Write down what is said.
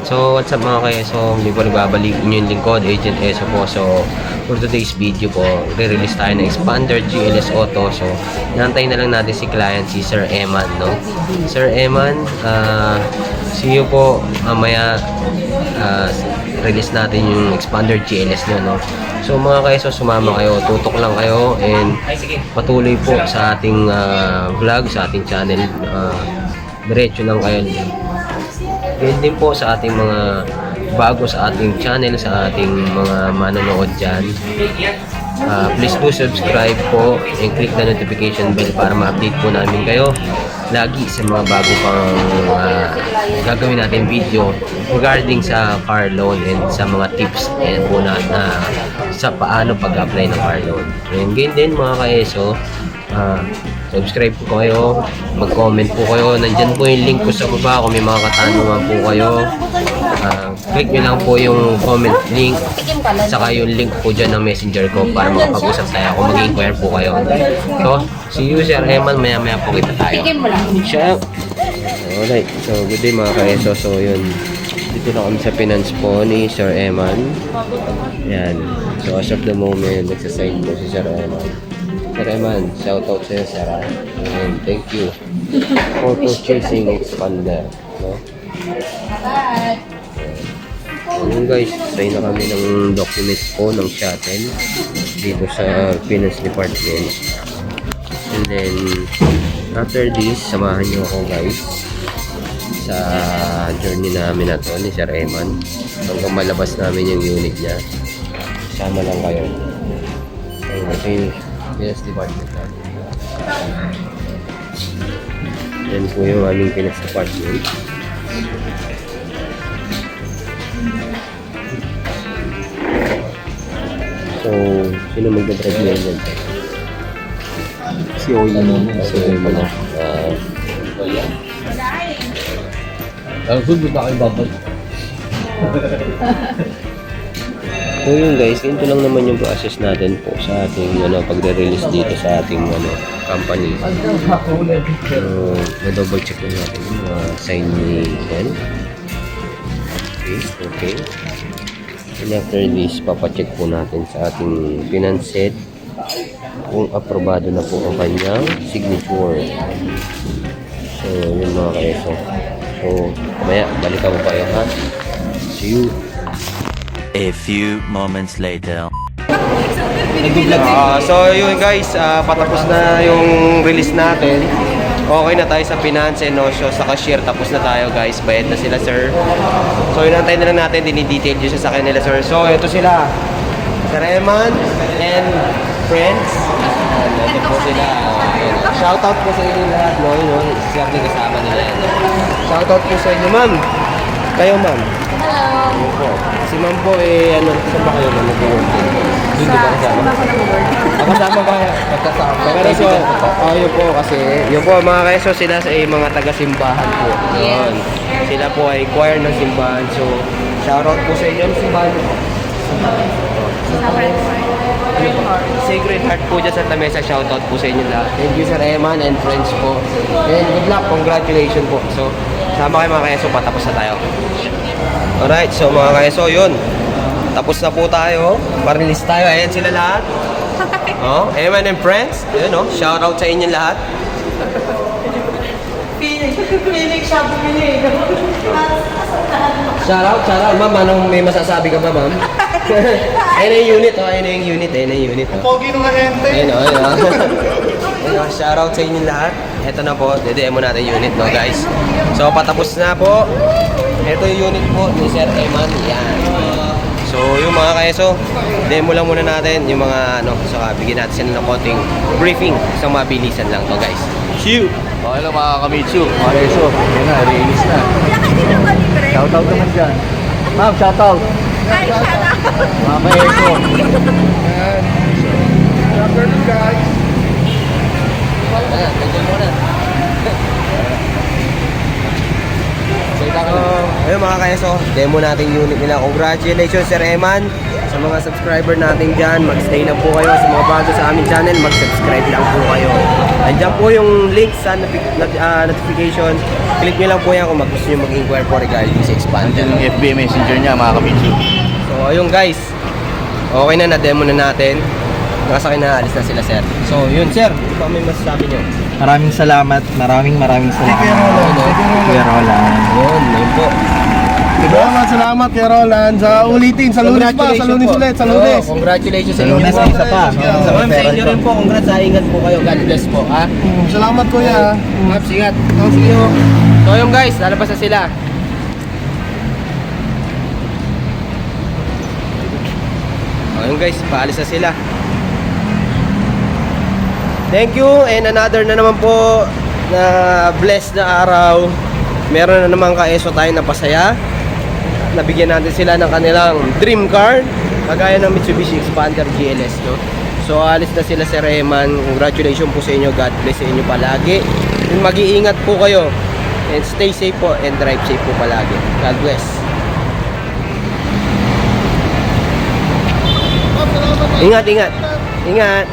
Alright, so what's up mga ka-ESO? Hindi po nagbabalik inyo yung lingkod, Agent ESO po. So, for today's video po, re-release tayo ng Expander GLS Auto. So, nantay na lang natin si client, si Sir Eman, no? Sir Eman, see you po mamaya. Release natin yung Expander GLS nyo, no? So, mga ka-ESO, sumama kayo, tutok lang kayo, and patuloy po sa ating vlog, sa ating channel. Diretso lang kayo. Ganyan din po sa ating mga bago sa ating channel, sa ating mga manonood dyan. Please do subscribe po and click the notification bell para ma-update po namin kayo lagi sa mga bago pang gagawin natin video regarding sa car loan and sa mga tips and po na sa paano pag-apply ng car loan. And ganyan din mga ka-ESO, subscribe po kayo, mag-comment po kayo. Nandyan po yung link ko sa baba kung may mga katanungan po kayo. Click nyo lang po yung comment link, saka yung link po dyan ng messenger ko para makapag-usap tayo kung mag-inquire po kayo. So, see you Sir Eman, maya-maya po kita tayo. Siya. Alright, so good day mga ka-ESO. So yun, dito na kami sa finance po ni Sir Eman. Yan. So as of the moment, nagsasign po si Sir Eman. Sir Eman, shoutout sa'yo, Sir. And thank you for purchasing Expander. No? Ayun guys, sign na kami ng documents po ng shuttle dito sa Finance Department. And then, after this, samahan nyo ako guys sa journey namin na to ni Sir Eman hanggang malabas namin yung unit niya. Sama lang kayo. Ayun, ito yung Finance Department natin. Yan po yung aming Finance Department. So, sino magdadrive niya yan? Si Oya. Si Oya pala. Oya? Food ba kayo babag? So yun guys, ganito lang naman yung process natin po sa ating pagre-release dito sa ating company. So, na-double check lang natin yung sign ni Ken. Okay. And after this, papacheck po natin sa ating finance head kung aprobado na po ang kanyang signature. So, yun mga ka-ESO. So, mamaya, balikan mo kayo ha. See you. A few moments later. So yun guys, patapos na yung release natin. Okay na tayo sa finance and also sa cashier. Tapos na tayo guys, bayad na sila sir. So inantay na lang natin, dinidetail yung sasakyan nila sir. So ito sila, Sir Eman and friends. Ito po sila. Shoutout po sa inyo lahat, no? Sir din kasama nila yan. Shoutout po sa inyo ma'am. Kayo ma'am. Hello. Si ma'am po saan ba kayo ma'am? Doon di ba kasama? Kasama ba? Magkasama. Pero so, yun po kasi, yun po mga ka-ESO sila sa mga taga-simbahan po. Yun. Sila po ay choir ng simbahan. So, shoutout po sa inyo. Simbahan po. Sacred Heart po dyan sa Tamesa. Shoutout po sa inyo lahat. Thank you Sir Eman and friends po. And good luck. Congratulations po. So, sama kayo mga ka-ESO. Patapos na tayo. Alright, so mga ka-ESO, yun. Tapos na po tayo. Pariliss tayo. Ayan sila lahat. Eman and friends. Ayan shoutout sa inyo lahat. Pinig siya, pinig. Shoutout. Ma'am, anong may masasabi ka ba, ma'am? Ayan yung unit, Ayan yung unit. Pogi nung ahente. Ayun, shoutout sa inyo lahat. Ito na po, demo natin yung unit, guys. So, patapos na po. Ito yung unit po ni Sir Eman. Yan. So, yung mga ka-ESO, demo lang muna natin yung mga, so, bigyan natin sila ng konting briefing. Isang mabilisan lang to, guys. Chill! Okay lang mga kamitsu, mga ESO. Yan na, release na. Shoutout naman dyan. Ma'am, shoutout! Hi, shoutout! Mga ka-ESO. Shoutout guys! Ganyan muna. Salita ka na. Ayun mga kaeso, demo natin yung unit nila. Congratulations Sir Eman. Sa mga subscriber natin dyan, mag-stay lang po kayo. Sa mga bago sa aming channel, mag-subscribe lang po kayo. Andiyan po yung link sa notification. Click nyo lang po yan kung gusto nyo mag-inquire po regarding sa expander. Andiyan yung FB Messenger niya, mga kamitsu. So ayun guys, okay na, na-demo na natin. Nakasakay na, alis na sila sir. So yun sir, ano pa may masasabi nyo? Maraming salamat. Maraming salamat. Kuya Roland. Yun po. Salamat kay Roland. Sa ulitin, sa lunes pa, sa lunes ulit, sa lunes. Congratulations sa Sa inyo Lunes po. may isa pa. Sa ma'am, sa inyo rin po, congrats ha. Ingat po kayo. God bless po ha. Salamat kuya. Maps, ingat. See you. So yun guys, lalabas na sila. Ayun guys, paalis na sila. Thank you and another na naman po na blessed na araw. Meron na naman ka-ESO tayo na pasaya. Nabigyan natin sila ng kanilang dream car kagaya ng Mitsubishi Expander GLS, no? So alis na sila Sir Eman. Congratulations po sa inyo. God bless sa inyo palagi. And mag-iingat po kayo. And stay safe po and drive safe po palagi. God bless. Ingat, ingat. Ingat.